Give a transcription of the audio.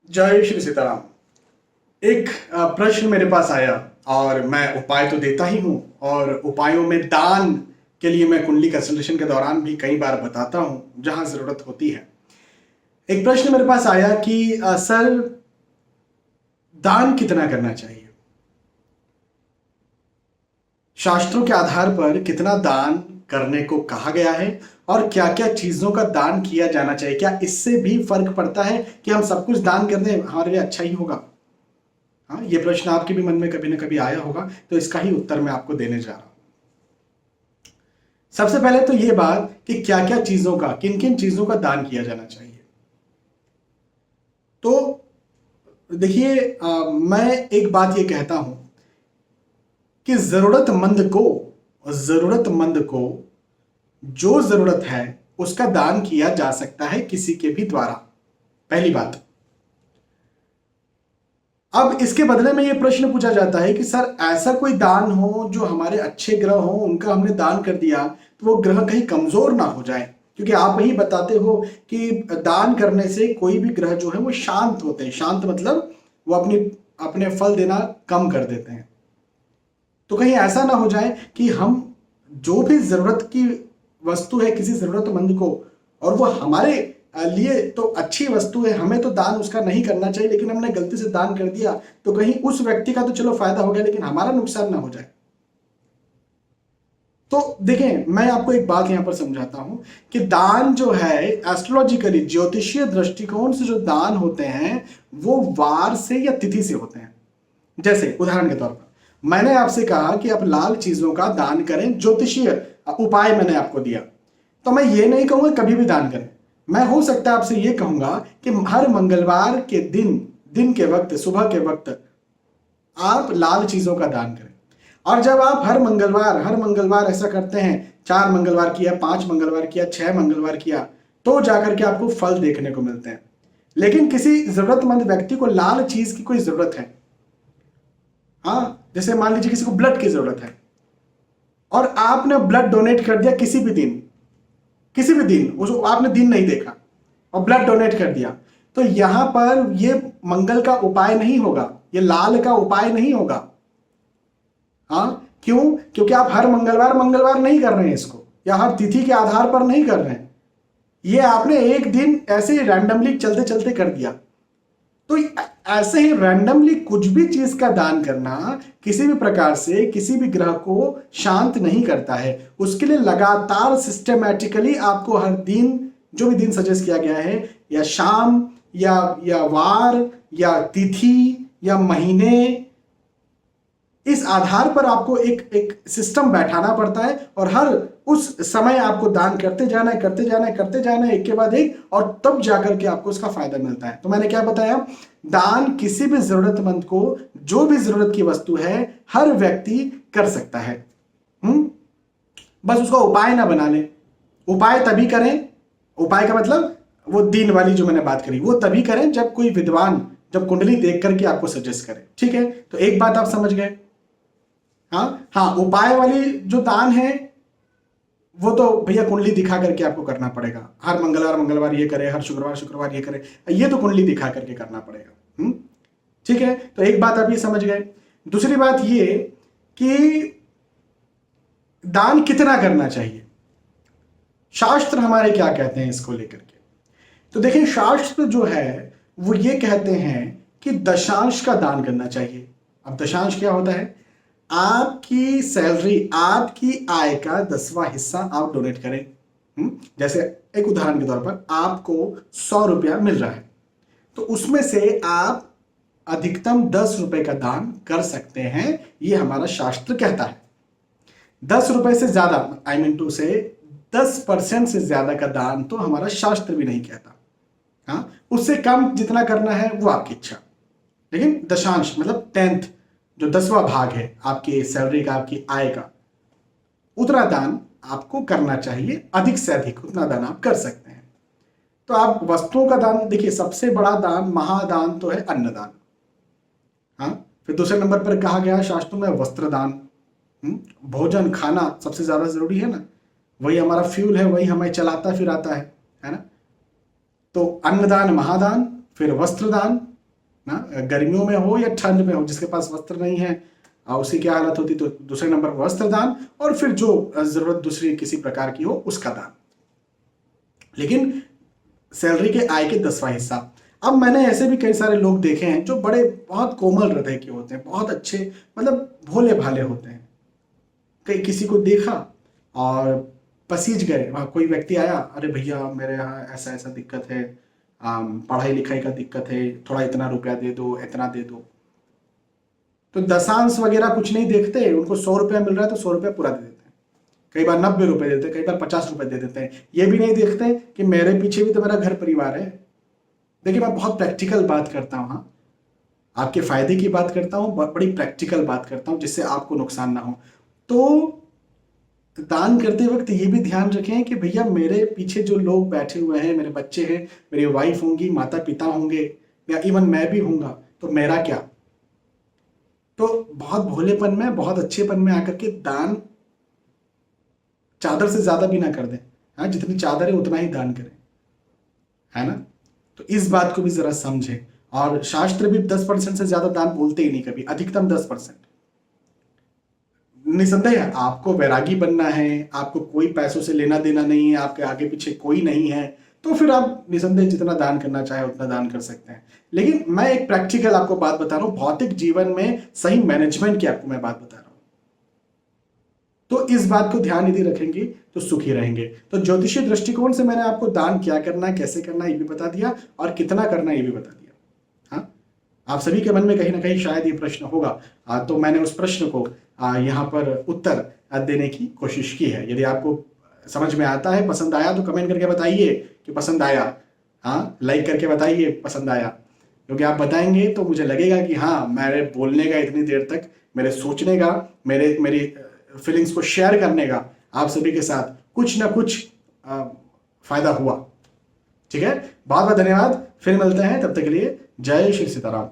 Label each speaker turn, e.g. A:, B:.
A: जय श्री सीताराम। एक प्रश्न मेरे पास आया और मैं उपाय तो देता ही हूँ और उपायों में दान के लिए मैं कुंडली कंसल्टेशन के दौरान भी कई बार बताता हूँ जहां जरूरत होती है। एक प्रश्न मेरे पास आया कि सर, दान कितना करना चाहिए? शास्त्रों के आधार पर कितना दान करने को कहा गया है और क्या क्या चीजों का दान किया जाना चाहिए? क्या इससे भी फर्क पड़ता है कि हम सब कुछ दान कर दें हमारे लिए अच्छा ही होगा? हाँ, ये प्रश्न आपके भी मन में कभी ना कभी आया होगा, तो इसका ही उत्तर मैं आपको देने जा रहा हूं। सबसे पहले तो ये बात कि क्या क्या चीजों का, किन किन चीजों का दान किया जाना चाहिए। तो देखिए, मैं एक बात ये कहता हूं कि जरूरतमंद को जो जरूरत है उसका दान किया जा सकता है किसी के भी द्वारा। पहली बात। अब इसके बदले में यह प्रश्न पूछा जाता है कि सर, ऐसा कोई दान हो जो हमारे अच्छे ग्रह हो, उनका हमने दान कर दिया तो वो ग्रह कहीं कमजोर ना हो जाए, क्योंकि आप ही बताते हो कि दान करने से कोई भी ग्रह जो है वो शांत होते हैं। शांत मतलब वो अपने फल देना कम कर देते हैं। तो कहीं ऐसा ना हो जाए कि हम जो भी जरूरत की वस्तु है किसी जरूरतमंद को, और वो हमारे लिए तो अच्छी वस्तु है, हमें तो दान उसका नहीं करना चाहिए, लेकिन हमने गलती से दान कर दिया तो कहीं उस व्यक्ति का तो चलो फायदा हो गया, लेकिन हमारा नुकसान ना हो जाए। तो देखें, मैं आपको एक बात यहां पर समझाता हूं कि दान जो है एस्ट्रोलॉजिकली, ज्योतिषीय दृष्टिकोण से जो दान होते हैं वो वार से या तिथि से होते हैं। जैसे उदाहरण के तौर पर मैंने आपसे कहा कि आप लाल चीजों का दान करें, ज्योतिषीय उपाय मैंने आपको दिया, तो मैं ये नहीं कहूंगा कभी भी दान करें। मैं हो सकता है आपसे ये कहूंगा कि हर मंगलवार के दिन के वक्त, सुबह के वक्त आप लाल चीजों का दान करें। और जब आप हर मंगलवार ऐसा करते हैं, 4 मंगलवार किया, 5 मंगलवार किया, 6 मंगलवार किया, तो जाकर के आपको फल देखने को मिलते हैं। लेकिन किसी जरूरतमंद व्यक्ति को लाल चीज की कोई जरूरत है, हाँ, जैसे मान लीजिए किसी को ब्लड की जरूरत है और आपने ब्लड डोनेट कर दिया किसी भी दिन उसको आपने दिन नहीं देखा और ब्लड डोनेट कर दिया, तो यहां पर ये मंगल का उपाय नहीं होगा, ये लाल का उपाय नहीं होगा। हाँ, क्यों? क्योंकि आप हर मंगलवार नहीं कर रहे हैं इसको, या हर तिथि के आधार पर नहीं कर रहे हैं। ये आपने एक दिन ऐसे ही रैंडमली चलते चलते कर दिया। तो ऐसे ही रैंडमली कुछ भी चीज का दान करना किसी भी प्रकार से किसी भी ग्रह को शांत नहीं करता है। उसके लिए लगातार सिस्टमैटिकली आपको हर दिन, जो भी दिन सजेस्ट किया गया है, या शाम या वार या तिथि या महीने, इस आधार पर आपको एक सिस्टम बैठाना पड़ता है और हर उस समय आपको दान करते जाना है एक के बाद एक, और तब जाकर के आपको उसका फायदा मिलता है। तो मैंने क्या बताया, दान किसी भी जरूरतमंद को जो भी जरूरत की वस्तु है हर व्यक्ति कर सकता है। बस उसका उपाय ना बना ले। उपाय तभी करें, उपाय का मतलब वो दिन वाली जो मैंने बात करी वो तभी करें जब कोई विद्वान, जब कुंडली देख करके आपको सजेस्ट करे। ठीक है, तो एक बात आप समझ गए। हाँ, उपाय वाली जो दान है वो तो भैया कुंडली दिखा करके आपको करना पड़ेगा। हर मंगलवार ये करे, हर शुक्रवार ये करे, ये तो कुंडली दिखा करके करना पड़ेगा। ठीक है, तो एक बात आप ये समझ गए। दूसरी बात ये कि दान कितना करना चाहिए, शास्त्र हमारे क्या कहते हैं इसको लेकर के। तो देखिए, शास्त्र जो है वो ये कहते हैं कि दशांश का दान करना चाहिए। अब दशांश क्या होता है? आपकी सैलरी, आपकी आय का 10वां हिस्सा आप डोनेट करें। जैसे एक उदाहरण के तौर पर आपको 100 रुपया मिल रहा है, तो उसमें से आप अधिकतम 10 रुपए का दान कर सकते हैं, ये हमारा शास्त्र कहता है। 10 रुपए से ज्यादा, आई मीन टू से 10% से ज्यादा का दान तो हमारा शास्त्र भी नहीं कहता। हाँ, उससे कम जितना करना है वो आपकी इच्छा, लेकिन दशांश मतलब 10th, जो 10वां भाग है आपकी सैलरी का, आपकी आय का, उतना दान आपको करना चाहिए। अधिक से अधिक उतना दान आप कर सकते हैं। तो आप वस्तुओं का दान देखिए, सबसे बड़ा दान, महादान तो है अन्नदान। हाँ, फिर दूसरे नंबर पर कहा गया शास्त्रों में वस्त्रदान। भोजन खाना सबसे ज्यादा जरूरी है ना, वही हमारा फ्यूल है, वही हमें चलाता फिराता है ना। तो अन्नदान महादान, फिर वस्त्रदान, ना, गर्मियों में हो या ठंड में हो, जिसके पास वस्त्र नहीं है उसकी क्या हालत होती, तो दूसरे नंबर पर वस्त्र दान, और फिर जो जरूरत दूसरी किसी प्रकार की हो उसका दान। लेकिन सैलरी के आय के 10वां हिस्सा। अब मैंने ऐसे भी कई सारे लोग देखे हैं जो बड़े बहुत कोमल हृदय के होते हैं, बहुत अच्छे, मतलब भोले भाले होते हैं। कई किसी को देखा और पसीज गए, वहाँ कोई व्यक्ति आया, अरे भैया मेरे यहाँ ऐसा ऐसा दिक्कत है, पढ़ाई लिखाई का दिक्कत है, थोड़ा इतना रुपया दे दो, इतना दे दो। तो दशांश वगैरह कुछ नहीं देखते, उनको 100 रुपया मिल रहा है तो 100 रुपया पूरा दे देते हैं, कई बार 90 रुपए देते हैं, कई बार 50 रुपए दे देते हैं। ये भी नहीं देखते कि मेरे पीछे भी तो मेरा घर परिवार है। देखिए मैं बहुत प्रैक्टिकल बात करता हूँ, हाँ, आपके फायदे की बात करता हूँ, बड़ी प्रैक्टिकल बात करता हूँ जिससे आपको नुकसान ना हो। तो दान करते वक्त ये भी ध्यान रखें कि भैया मेरे पीछे जो लोग बैठे हुए हैं, मेरे बच्चे हैं, मेरी वाइफ होंगी, माता पिता होंगे, या इवन मैं भी हूँगा, तो मेरा क्या। तो बहुत भोलेपन में, बहुत अच्छेपन में आकर के दान चादर से ज्यादा भी ना कर दें, हाँ, जितनी चादर है उतना ही दान करें, है ना। तो इस बात को भी जरा समझें। और शास्त्र भी 10% से ज्यादा दान बोलते ही नहीं कभी, अधिकतम 10%। निसंदेह आपको वैरागी बनना है, आपको कोई पैसों से लेना देना नहीं है, आपके आगे पीछे कोई नहीं है, तो फिर आप निसंदेह जितना दान करना चाहे उतना दान कर सकते हैं। लेकिन मैं एक प्रैक्टिकल आपको बात बता रहा हूं, भौतिक जीवन में सही मैनेजमेंट की आपको मैं बात बता रहा हूं। तो इस बात को ध्यान यदि रखेंगे तो सुखी रहेंगे। तो ज्योतिषीय दृष्टिकोण से मैंने आपको दान क्या करना है, कैसे करना है ये भी बता दिया, और कितना करना है ये भी बता दिया। हाँ, आप सभी के मन में कहीं ना कहीं शायद ये प्रश्न होगा, तो मैंने उस प्रश्न को यहाँ पर उत्तर देने की कोशिश की है। यदि आपको समझ में आता है, पसंद आया, तो कमेंट करके बताइए कि पसंद आया, हाँ, लाइक करके बताइए पसंद आया, क्योंकि आप बताएंगे तो मुझे लगेगा कि हाँ, मेरे बोलने का इतनी देर तक, मेरे सोचने का, मेरी फीलिंग्स को शेयर करने का आप सभी के साथ कुछ ना कुछ फायदा हुआ। ठीक है, बहुत बहुत धन्यवाद, फिर मिलते हैं, तब तक के लिए जय श्री सीताराम।